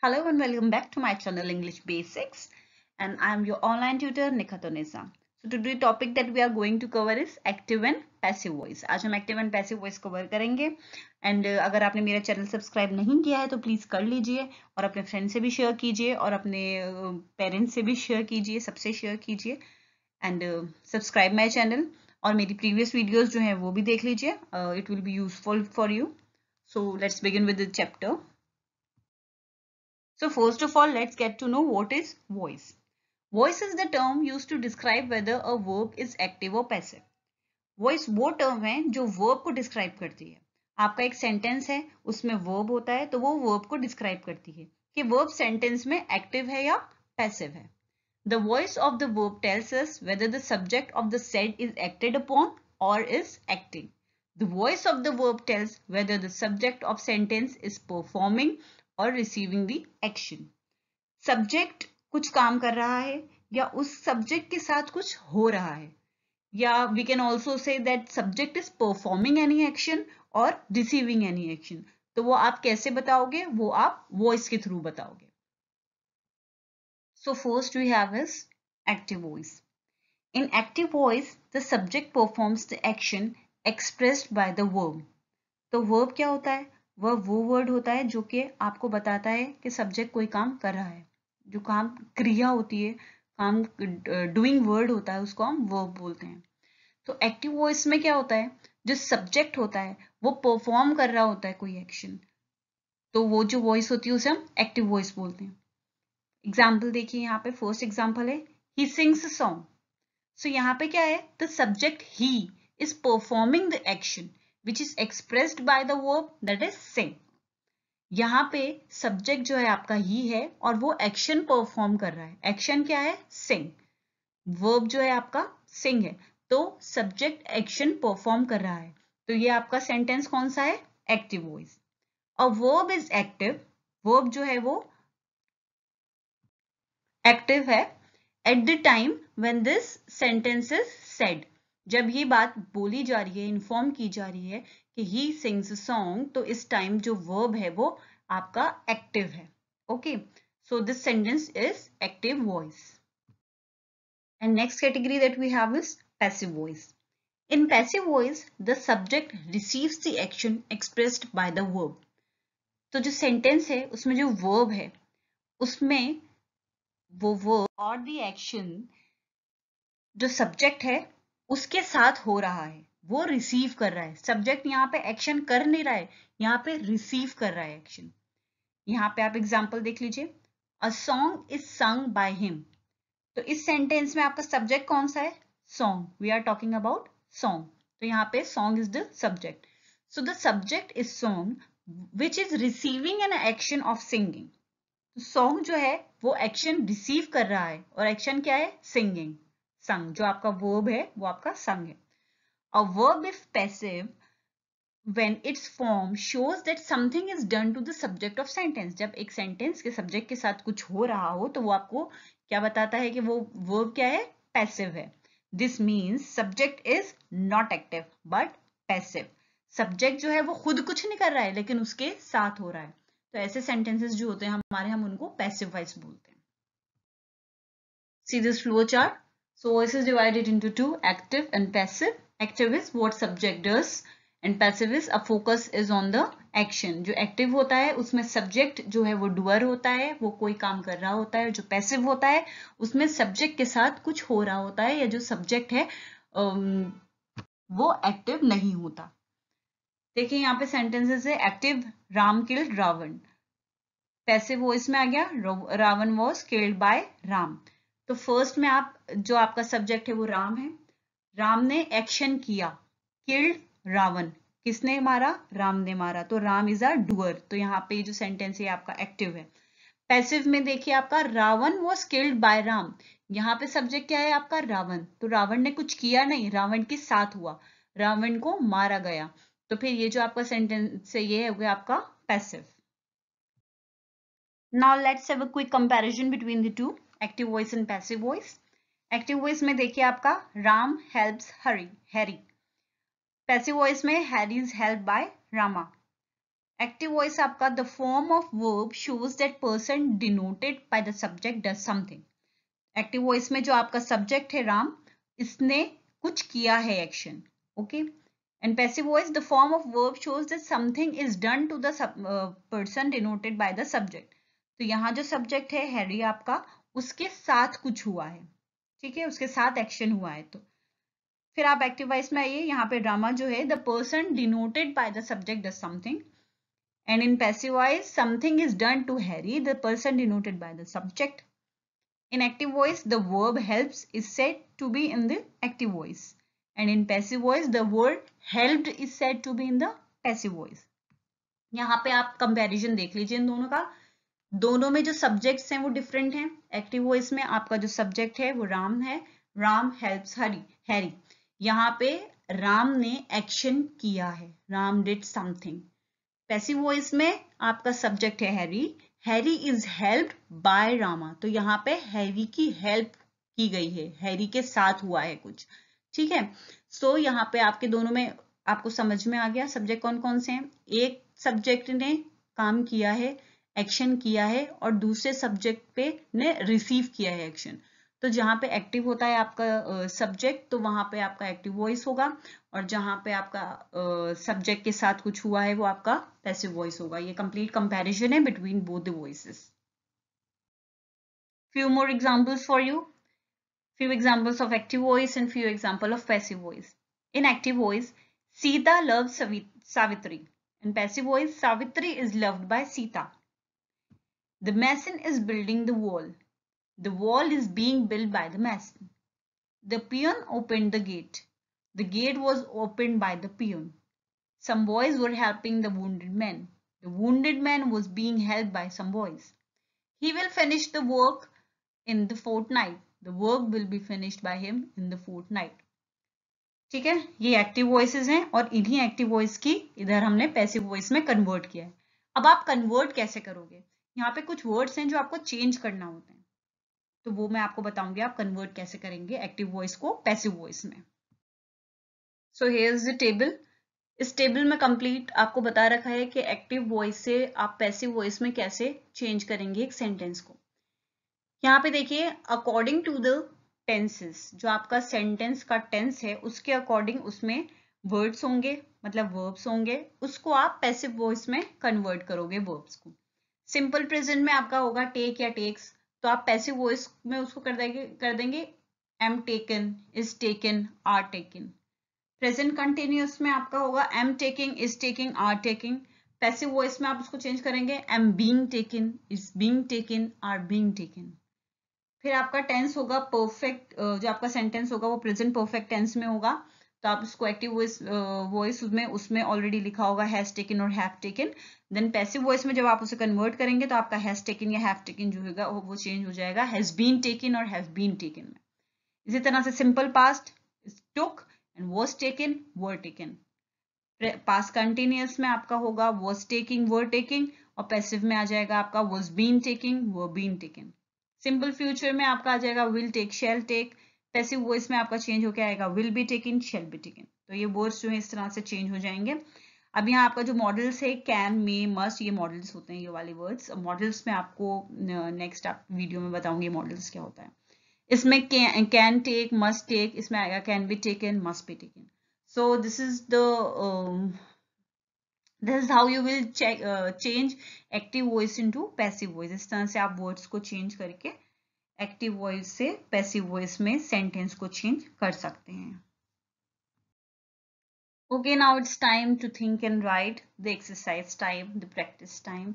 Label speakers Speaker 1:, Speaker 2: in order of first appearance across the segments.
Speaker 1: Hello and welcome back to my channel English Basics, and I am your online tutor Nikhat Onesa. So today topic that we are going to cover is active and passive voice. आज हम active and passive voice cover करेंगे and अगर आपने मेरा channel subscribe नहीं किया है तो प्लीज़ कर लीजिए और अपने फ्रेंड से भी शेयर कीजिए और अपने पेरेंट्स से भी शेयर कीजिए, सबसे शेयर कीजिए एंड सब्सक्राइब माय चैनल और मेरी प्रीवियस वीडियोस जो हैं वो भी देख लीजिए. It will be useful for you. So let's begin with the chapter. So first of all, let's get to know what is voice. Voice is the term used to describe whether a verb is active or passive. Voice वो term है जो verb को describe करती है. आपका एक sentence है, उसमें verb होता है, तो वो verb को describe करती है कि verb sentence में active है या passive है. The voice of the verb tells us whether the subject of the said is acted upon or is acting. The voice of the verb tells whether the subject of sentence is performing और receiving the action. Subject कुछ काम कर रहा है या उस subject के साथ कुछ हो रहा है, या we can also say that subject is performing any action और रिसीविंग एनी एक्शन. तो वो आप कैसे बताओगे, वो आप वॉइस के थ्रू बताओगे. So first we have is active voice. In active voice the subject performs the action expressed by the verb. तो वर्ब क्या होता है? वह वो वर्ड होता है जो कि आपको बताता है कि सब्जेक्ट कोई काम कर रहा है. जो काम क्रिया होती है, काम डूइंग वर्ड होता है, उसको हम वर्ब बोलते हैं. तो एक्टिव वॉइस में क्या होता है? जो सब्जेक्ट होता है वो परफॉर्म कर रहा होता है कोई एक्शन, तो वो जो वॉइस होती है उसे हम एक्टिव वॉइस बोलते हैं. एग्जाम्पल देखिए, यहाँ पे फर्स्ट एग्जाम्पल है ही सिंग्स अ सॉन्ग. सो यहाँ पे क्या है? The subject he is performing the action which is expressed by the verb that is sing. यहाँ पे सब्जेक्ट जो है आपका ही है और वो एक्शन परफॉर्म कर रहा है. एक्शन क्या है? सिंग. वर्ब जो है आपका सिंग है, तो सब्जेक्ट एक्शन परफॉर्म कर रहा है. तो ये आपका सेंटेंस कौन सा है? Active voice. A verb is active. Verb जो है वो एक्टिव है at the time when this sentence is said. जब ये बात बोली जा रही है, इन्फॉर्म की जा रही है कि ही सिंग्स सॉन्ग, तो इस टाइम जो वर्ब है वो आपका एक्टिव है. Okay, so this sentence is active voice. And next category that we have is passive voice. In passive voice the subject receives the action expressed by the verb. तो जो sentence है उसमें जो verb है उसमें वो verb और the action जो सब्जेक्ट है उसके साथ हो रहा है, वो रिसीव कर रहा है. सब्जेक्ट यहाँ पे एक्शन कर नहीं रहा है, यहाँ पे रिसीव कर रहा है एक्शन. यहाँ पे आप एग्जांपल देख लीजिए. A song is sung by him. तो इस सेंटेंस में आपका सब्जेक्ट कौन सा है? Song. We are talking about song. तो यहाँ पे song is the subject. So the subject is song which is receiving an action of singing. Song जो है वो एक्शन रिसीव कर रहा है और एक्शन क्या है? सिंगिंग. संग जो आपका वर्ब है वो आपका संग है. A verb if passive when its form shows that something is done to the subject of sentence. जब एक सेंटेंस के सब्जेक्ट के साथ कुछ हो रहा हो तो वो आपको क्या बताता है कि वो वर्ब क्या है? पैसिव है. This means subject is not active but passive. Subject जो है वो खुद कुछ नहीं कर रहा है लेकिन उसके साथ हो रहा है. तो ऐसे सेंटेंसेस जो होते हैं हमारे, हम उनको पैसिव वॉइस बोलते हैं. See this flow chart. So voice is divided into two, active and passive. Active is what subject does and passive is a focus is on the action. जो active होता है उसमें subject जो है वो doer होता है, वो कोई काम कर रहा होता है. जो passive होता है उसमें subject के साथ कुछ हो रहा होता है या जो subject है वो active नहीं होता. देखिए यहाँ पे sentences है. Active, Ram killed Ravan. Passive voice में आ गया Ravan was killed by Ram. तो फर्स्ट में आप जो आपका सब्जेक्ट है वो राम है. राम ने एक्शन किया. किल्ड रावण. किसने मारा? राम ने मारा. तो राम इज अ डूअर. तो यहाँ पे जो सेंटेंस है आपका एक्टिव है. पैसिव में देखिए आपका Ravan was killed by Ram. यहाँ पे सब्जेक्ट क्या है आपका? रावण. तो रावण ने कुछ किया नहीं, रावण के साथ हुआ, रावण को मारा गया. तो फिर ये जो आपका सेंटेंस है ये हो गया आपका passive. Now let's have a quick comparison between the two, active voice and passive voice. Active voice में देखिए आपका Ram helps Harry. Passive voice में Harry is helped by Rama. Active voice आपका the form of verb shows that person denoted by the subject does something. Active voice में जो आपका subject है राम, इसने कुछ किया है action, okay. And passive voice the form of verb shows that something is done to the person denoted by the subject. तो यहाँ जो सब्जेक्ट है हैरी आपका, उसके साथ कुछ हुआ है, ठीक है, उसके साथ एक्शन हुआ है। तो फिर आप एक्टिव वॉइस में आइए, यहाँ पे ड्रामा जो है the person denoted by the subject does something. And in passive voice something is done to Harry, the person denoted by the subject. In active voice, the verb helps is said to be in the active voice. And in passive voice, the word helped is said to be in the passive voice. यहाँ पे आप comparison देख लीजिए इन दोनों का। दोनों में जो सब्जेक्ट्स हैं वो डिफरेंट हैं। एक्टिव वॉइस में आपका जो सब्जेक्ट है वो राम है, राम हेल्प्स हैरी। यहाँ पे राम ने एक्शन किया है, Ram did something. Passive voice में आपका सब्जेक्ट है Harry, Harry is helped bye Rama. तो यहाँ पे हैरी की हेल्प की गई है, हैरी के साथ हुआ है कुछ, ठीक है। सो यहाँ पे आपके दोनों में आपको समझ में आ गया सब्जेक्ट कौन कौन से हैं। एक सब्जेक्ट ने काम किया है, एक्शन किया है, और दूसरे सब्जेक्ट पे ने रिसीव किया है एक्शन। तो जहाँ पे एक्टिव होता है आपका सब्जेक्ट, तो वहां पे आपका एक्टिव वॉइस होगा, और जहां पे आपका सब्जेक्ट के साथ कुछ हुआ है वो आपका पैसिव वॉइस होगा। ये कंप्लीट कंपैरिजन है between both the voices. Few more examples for you. Few examples of active voice and few example of passive voice. In active voice, Sita loves Savitri. In passive voice, Savitri is loved by Sita. The mason is building the wall. The wall is being built by the mason. The peon opened the gate. The gate was opened by the peon. Some boys were helping the wounded man. The wounded man was being helped by some boys. He will finish the work in the fortnight. The work will be finished by him in the fortnight. ठीक है, ये active voices हैं, और इन्हीं active voice की इधर हमने passive voice में कन्वर्ट किया है। अब आप कन्वर्ट कैसे करोगे? यहाँ पे कुछ वर्ड्स हैं जो आपको चेंज करना होता है, तो वो मैं आपको बताऊंगी आप कन्वर्ट कैसे करेंगे एक्टिव वॉइस को पैसिव वॉइस में। So here is the table. इस टेबल में कंप्लीट आपको बता रखा है कि एक्टिव वॉइस से आप पैसिव वॉइस में कैसे चेंज करेंगे एक सेंटेंस को। यहाँ पे देखिए, अकॉर्डिंग टू द टेंसेस, जो आपका सेंटेंस का टेंस है उसके अकॉर्डिंग उसमें वर्ड्स होंगे, मतलब वर्ब्स होंगे, उसको आप पैसिव वॉइस में कन्वर्ट करोगे वर्ब्स को। सिंपल प्रेजेंट में आपका होगा टेक या टेक्स, तो आप पैसिव वॉइस में उसको कर देंगे am taken, is taken, are taken. Present continuous में आपका होगा am taking, is taking, are taking. Passive voice में आप उसको चेंज करेंगे am being taken, is being taken, are being taken. फिर आपका टेंस होगा परफेक्ट, जो आपका सेंटेंस होगा वो प्रेजेंट परफेक्ट टेंस में होगा, तो आप उसको एक्टिव वॉइस उसमें ऑलरेडी लिखा होगा हैज टेकन और have taken. Then passive voice में जब आप उसे कन्वर्ट करेंगे तो आपका हैज टेकन या हैव टेकन जो होगा वो चेंज हो जाएगा हैज बीन टेकन और हैव बीन टेकन में। इसी तरह से simple past took and was taken, were taken। Past continuous में आपका होगा was taking, were taking, और पैसिव में आ जाएगा आपका was been taking, were been taken। Simple future में आपका आ जाएगा will take, shall take। Passive voice में आपका चेंज होकर आएगा will be taken, shall be taken। तो ये वर्ड्स जो है इस तरह से चेंज हो जाएंगे। अब यहाँ आपका जो मॉडल्स है कैन, मे, मस्ट, ये मॉडल्स होते हैं, ये वाले वर्ड्स। मॉडल्स में आपको नेक्स्ट वीडियो में बताऊंगी मॉडल्स क्या होता है। इसमें कैन टेक, मस्ट टेक, इसमें आएगा can be taken, must be taken. So this is how you will change active voice into passive voice. इस तरह से आप वर्ड्स को चेंज करके एक्टिव वॉइस से पैसिव वॉइस में सेंटेंस को चेंज कर सकते हैं। Okay, now it's time to think and write, the exercise time, the practice time।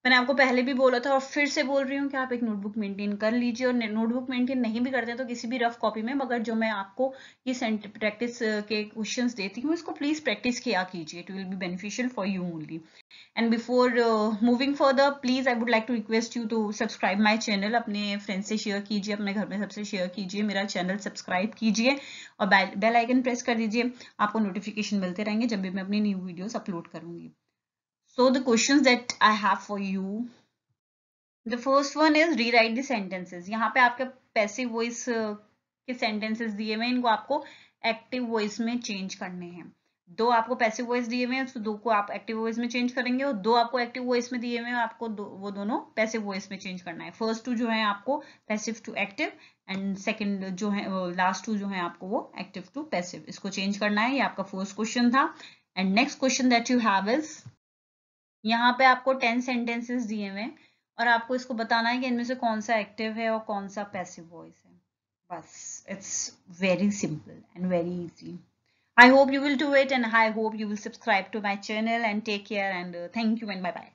Speaker 1: मैंने आपको पहले भी बोला था और फिर से बोल रही हूँ कि आप एक नोटबुक मेंटेन कर लीजिए, और नोटबुक मेंटेन नहीं भी करते हैं तो किसी भी रफ कॉपी में, मगर जो मैं आपको ये प्रैक्टिस के क्वेश्चंस देती हूँ इसको प्लीज प्रैक्टिस किया कीजिए, it will be beneficial for you only. And before moving further, please I would like to request you to subscribe my channel. अपने फ्रेंड से शेयर कीजिए, अपने घर में सबसे शेयर कीजिए, मेरा चैनल सब्सक्राइब कीजिए और बेल आइकन प्रेस कर दीजिए। आपको नोटिफिकेशन मिलते रहेंगे जब भी मैं अपनी न्यू वीडियोस अपलोड करूंगी। So the questions that I have for you, the first one is rewrite the sentences। यहाँ पे आपके पैसिव वॉइस के सेंटेंसेस दिए हुए हैं, इनको आपको एक्टिव वॉइस में चेंज करने हैं। दो आपको पैसिव वॉइस दिए हुए हैं, तो दो को आप एक्टिव वॉइस में चेंज करेंगे, और दो आपको एक्टिव वॉइस में दिए हुए हैं, आपको वो दोनों पैसिव वॉइस में चेंज करना है। फर्स्ट टू जो है आपको passive to active, and second जो है लास्ट टू जो है आपको वो एक्टिव टू पैसिव, इसको चेंज करना है। ये आपका फर्स्ट क्वेश्चन था। And next question that you have is, यहाँ पे आपको 10 सेंटेंसेस दिए हुए हैं और आपको इसको बताना है कि इनमें से कौन सा एक्टिव है और कौन सा पैसिव वॉइस है। बस, it's very simple and very easy. I hope you will do it, and I hope you will subscribe to my channel, and take care, and thank you and bye bye.